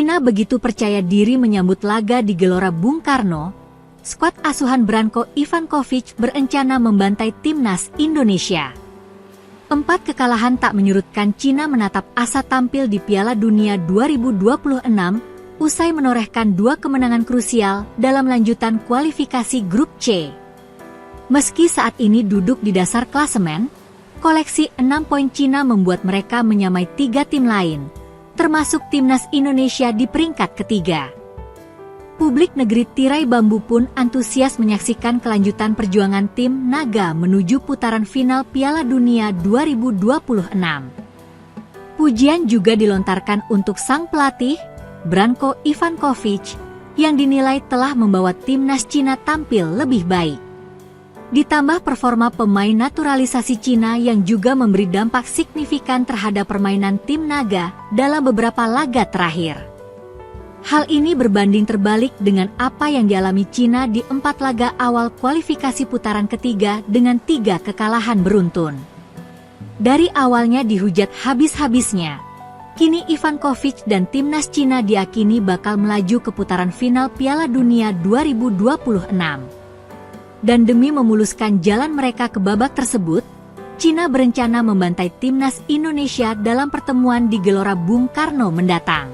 Cina begitu percaya diri menyambut laga di Gelora Bung Karno. Skuad asuhan Branko Ivankovic berencana membantai timnas Indonesia. 4 kekalahan tak menyurutkan Cina menatap asa tampil di Piala Dunia 2026 usai menorehkan 2 kemenangan krusial dalam lanjutan kualifikasi grup C. Meski saat ini duduk di dasar klasemen, koleksi 6 poin Cina membuat mereka menyamai 3 tim lain, termasuk timnas Indonesia di peringkat ketiga. Publik negeri tirai bambu pun antusias menyaksikan kelanjutan perjuangan tim Naga menuju putaran final Piala Dunia 2026. Pujian juga dilontarkan untuk sang pelatih, Branko Ivankovic, yang dinilai telah membawa timnas Cina tampil lebih baik. Ditambah performa pemain naturalisasi Cina yang juga memberi dampak signifikan terhadap permainan tim Naga dalam beberapa laga terakhir. Hal ini berbanding terbalik dengan apa yang dialami Cina di 4 laga awal kualifikasi putaran ketiga dengan 3 kekalahan beruntun. Dari awalnya dihujat habis-habisnya, kini Ivankovic dan timnas Cina diyakini bakal melaju ke putaran final Piala Dunia 2026. Dan demi memuluskan jalan mereka ke babak tersebut, Cina berencana membantai timnas Indonesia dalam pertemuan di Gelora Bung Karno mendatang.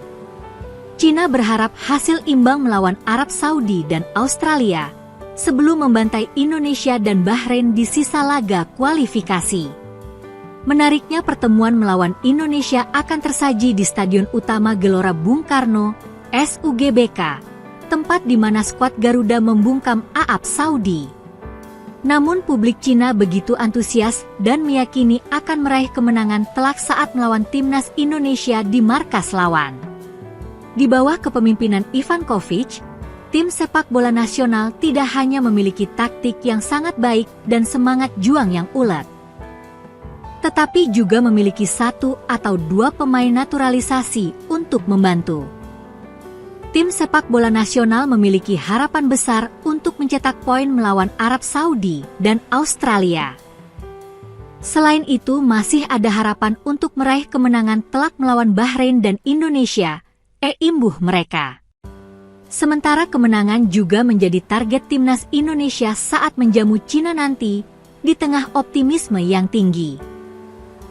Cina berharap hasil imbang melawan Arab Saudi dan Australia sebelum membantai Indonesia dan Bahrain di sisa laga kualifikasi. Menariknya pertemuan melawan Indonesia akan tersaji di Stadion Utama Gelora Bung Karno, SUGBK, tempat di mana skuad Garuda membungkam Arab Saudi. Namun publik Cina begitu antusias dan meyakini akan meraih kemenangan telak saat melawan timnas Indonesia di markas lawan. Di bawah kepemimpinan Ivankovic, tim sepak bola nasional tidak hanya memiliki taktik yang sangat baik dan semangat juang yang ulet, tetapi juga memiliki 1 atau 2 pemain naturalisasi untuk membantu. Tim sepak bola nasional memiliki harapan besar untuk mencetak poin melawan Arab Saudi dan Australia. Selain itu masih ada harapan untuk meraih kemenangan telak melawan Bahrain dan Indonesia, imbuh mereka. Sementara kemenangan juga menjadi target timnas Indonesia saat menjamu Cina nanti, di tengah optimisme yang tinggi.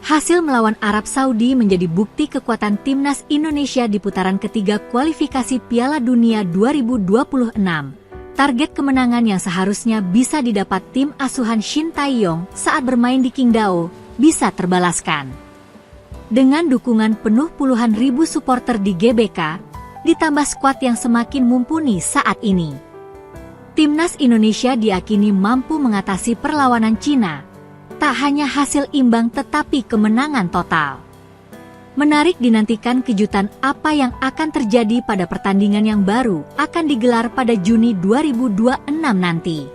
Hasil melawan Arab Saudi menjadi bukti kekuatan timnas Indonesia di putaran ketiga kualifikasi Piala Dunia 2026. Target kemenangan yang seharusnya bisa didapat tim asuhan Shin Tae-yong saat bermain di Qingdao bisa terbalaskan. Dengan dukungan penuh puluhan ribu supporter di GBK, ditambah skuad yang semakin mumpuni saat ini, timnas Indonesia diyakini mampu mengatasi perlawanan Cina. Tak hanya hasil imbang tetapi kemenangan total. Menarik dinantikan kejutan apa yang akan terjadi pada pertandingan yang baru akan digelar pada Juni 2026 nanti.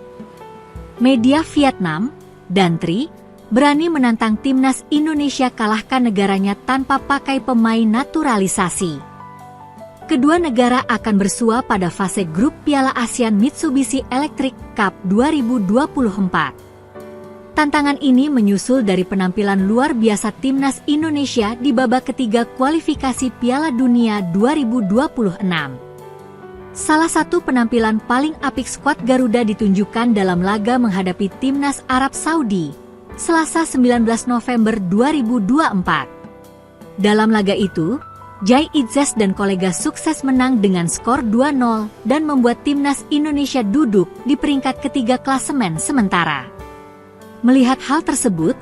Media Vietnam, Dantri, berani menantang timnas Indonesia kalahkan negaranya tanpa pakai pemain naturalisasi. Kedua negara akan bersua pada fase grup Piala ASEAN Mitsubishi Electric Cup 2024. Tantangan ini menyusul dari penampilan luar biasa timnas Indonesia di babak ketiga kualifikasi Piala Dunia 2026. Salah satu penampilan paling apik skuad Garuda ditunjukkan dalam laga menghadapi timnas Arab Saudi, Selasa 19 November 2024. Dalam laga itu, Jai Idzes dan kolega sukses menang dengan skor 2-0 dan membuat timnas Indonesia duduk di peringkat ketiga klasemen sementara. Melihat hal tersebut,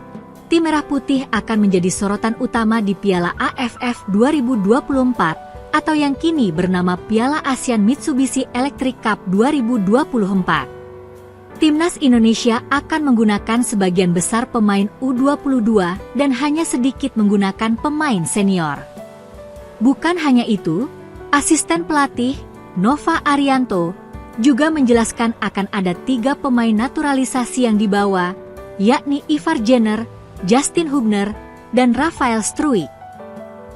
tim Merah Putih akan menjadi sorotan utama di Piala AFF 2024 atau yang kini bernama Piala ASEAN Mitsubishi Electric Cup 2024. Timnas Indonesia akan menggunakan sebagian besar pemain U22 dan hanya sedikit menggunakan pemain senior. Bukan hanya itu, asisten pelatih, Nova Arianto, juga menjelaskan akan ada 3 pemain naturalisasi yang dibawa, yakni Ivar Jenner, Justin Hubner, dan Rafael Struijk.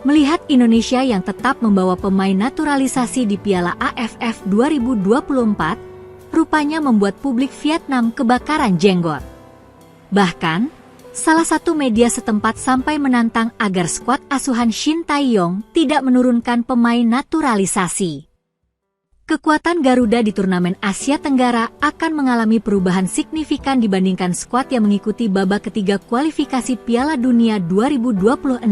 Melihat Indonesia yang tetap membawa pemain naturalisasi di Piala AFF 2024, rupanya membuat publik Vietnam kebakaran jenggot. Bahkan, Salah satu media setempat sampai menantang agar skuad asuhan Shin Tae-yong tidak menurunkan pemain naturalisasi. Kekuatan Garuda di turnamen Asia Tenggara akan mengalami perubahan signifikan dibandingkan skuad yang mengikuti babak ketiga kualifikasi Piala Dunia 2026,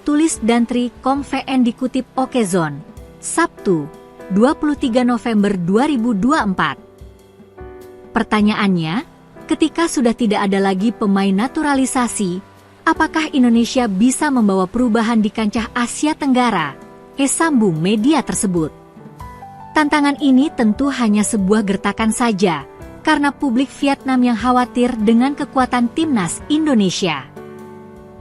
tulis Dantri Komvn dikutip Okezone, Sabtu, 23 November 2024. Pertanyaannya, ketika sudah tidak ada lagi pemain naturalisasi, apakah Indonesia bisa membawa perubahan di kancah Asia Tenggara? Sambung media tersebut. Tantangan ini tentu hanya sebuah gertakan saja, karena publik Vietnam yang khawatir dengan kekuatan timnas Indonesia.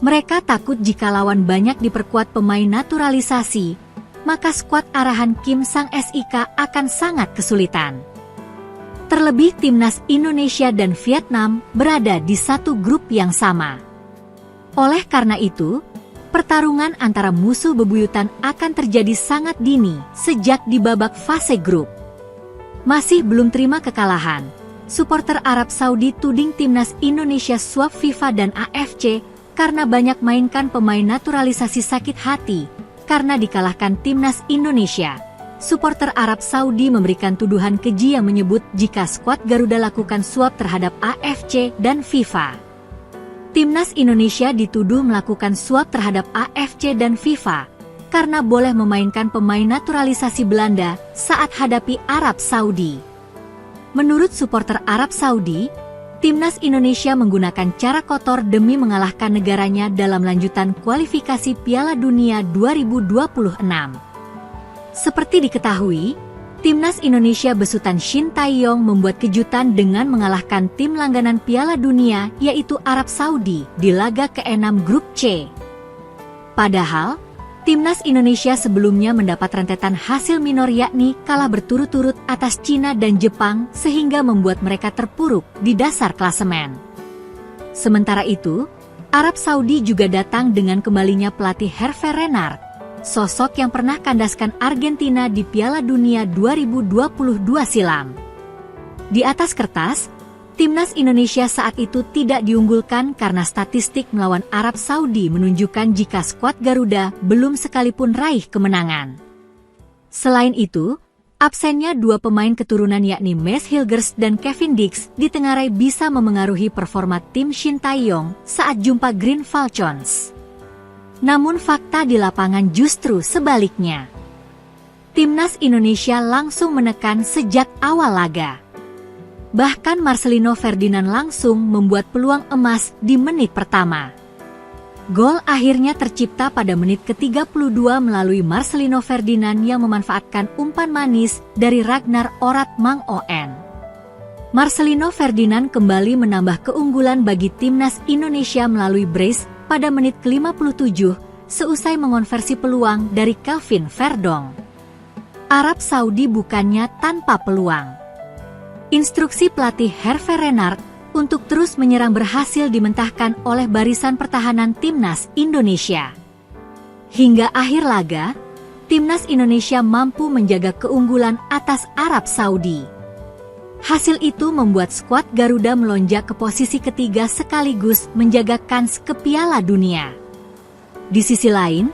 Mereka takut jika lawan banyak diperkuat pemain naturalisasi, maka skuad arahan Kim Sang SIK akan sangat kesulitan. Terlebih timnas Indonesia dan Vietnam berada di satu grup yang sama. Oleh karena itu, pertarungan antara musuh bebuyutan akan terjadi sangat dini sejak di babak fase grup. Masih belum terima kekalahan, supporter Arab Saudi tuding timnas Indonesia suap FIFA dan AFC karena banyak mainkan pemain naturalisasi sakit hati karena dikalahkan timnas Indonesia. Supporter Arab Saudi memberikan tuduhan keji yang menyebut jika skuad Garuda lakukan suap terhadap AFC dan FIFA. Timnas Indonesia dituduh melakukan suap terhadap AFC dan FIFA karena boleh memainkan pemain naturalisasi Belanda saat hadapi Arab Saudi. Menurut supporter Arab Saudi, timnas Indonesia menggunakan cara kotor demi mengalahkan negaranya dalam lanjutan kualifikasi Piala Dunia 2026. Seperti diketahui, timnas Indonesia besutan Shin Tae-yong membuat kejutan dengan mengalahkan tim langganan Piala Dunia yaitu Arab Saudi di laga ke-6 Grup C. Padahal, timnas Indonesia sebelumnya mendapat rentetan hasil minor yakni kalah berturut-turut atas Cina dan Jepang sehingga membuat mereka terpuruk di dasar klasemen. Sementara itu, Arab Saudi juga datang dengan kembalinya pelatih Hervé Renard, sosok yang pernah kandaskan Argentina di Piala Dunia 2022 silam. Di atas kertas, timnas Indonesia saat itu tidak diunggulkan karena statistik melawan Arab Saudi menunjukkan jika skuad Garuda belum sekalipun raih kemenangan. Selain itu, absennya dua pemain keturunan yakni Maes Hilgers dan Kevin Dix ditengarai bisa memengaruhi performa tim Shin Tae-yong saat jumpa Green Falcons. Namun fakta di lapangan justru sebaliknya. Timnas Indonesia langsung menekan sejak awal laga. Bahkan Marcelino Ferdinand langsung membuat peluang emas di menit pertama. Gol akhirnya tercipta pada menit ke-32 melalui Marcelino Ferdinand yang memanfaatkan umpan manis dari Ragnar Orat Mang On. Marcelino Ferdinand kembali menambah keunggulan bagi timnas Indonesia melalui brace pada menit ke-57 seusai mengonversi peluang dari Kelvin Verdong. Arab Saudi bukannya tanpa peluang. Instruksi pelatih Hervé Renard untuk terus menyerang berhasil dimentahkan oleh barisan pertahanan timnas Indonesia. Hingga akhir laga, timnas Indonesia mampu menjaga keunggulan atas Arab Saudi. Hasil itu membuat skuad Garuda melonjak ke posisi ketiga sekaligus menjaga kans ke Piala Dunia. Di sisi lain,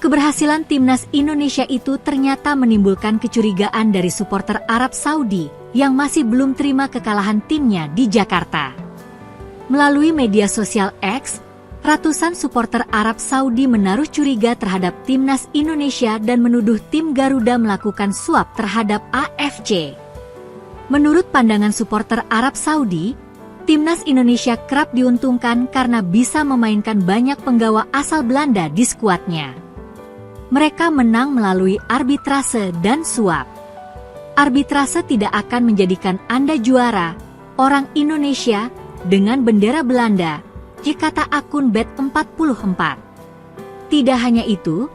keberhasilan timnas Indonesia itu ternyata menimbulkan kecurigaan dari supporter Arab Saudi yang masih belum terima kekalahan timnya di Jakarta. Melalui media sosial X, ratusan supporter Arab Saudi menaruh curiga terhadap timnas Indonesia dan menuduh tim Garuda melakukan suap terhadap AFC. Menurut pandangan supporter Arab Saudi, timnas Indonesia kerap diuntungkan karena bisa memainkan banyak penggawa asal Belanda di skuadnya. Mereka menang melalui arbitrase dan suap. Arbitrase tidak akan menjadikan Anda juara, orang Indonesia, dengan bendera Belanda, kata akun Bet44. Tidak hanya itu,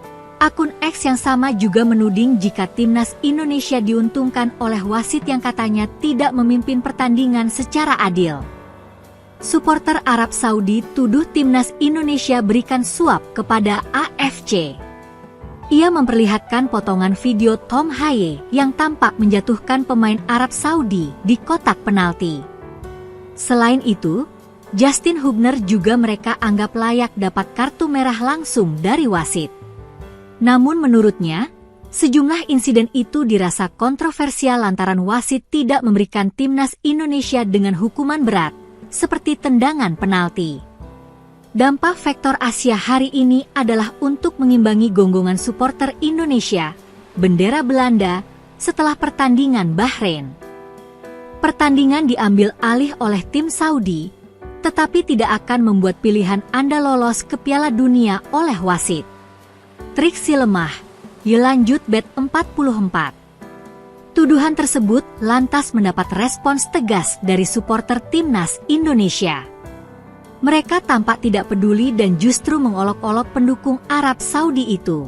akun X yang sama juga menuding jika timnas Indonesia diuntungkan oleh wasit yang katanya tidak memimpin pertandingan secara adil. Supporter Arab Saudi tuduh timnas Indonesia berikan suap kepada AFC. Ia memperlihatkan potongan video Tom Haye yang tampak menjatuhkan pemain Arab Saudi di kotak penalti. Selain itu, Justin Hubner juga mereka anggap layak dapat kartu merah langsung dari wasit. Namun menurutnya, sejumlah insiden itu dirasa kontroversial lantaran wasit tidak memberikan timnas Indonesia dengan hukuman berat, seperti tendangan penalti. Dampak faktor Asia hari ini adalah untuk mengimbangi gonggongan supporter Indonesia, bendera Belanda, setelah pertandingan Bahrain. Pertandingan diambil alih oleh tim Saudi, tetapi tidak akan membuat pilihan Anda lolos ke Piala Dunia oleh wasit. Trik si lemah, lanjut bet 44. Tuduhan tersebut lantas mendapat respons tegas dari supporter timnas Indonesia. Mereka tampak tidak peduli dan justru mengolok-olok pendukung Arab Saudi itu.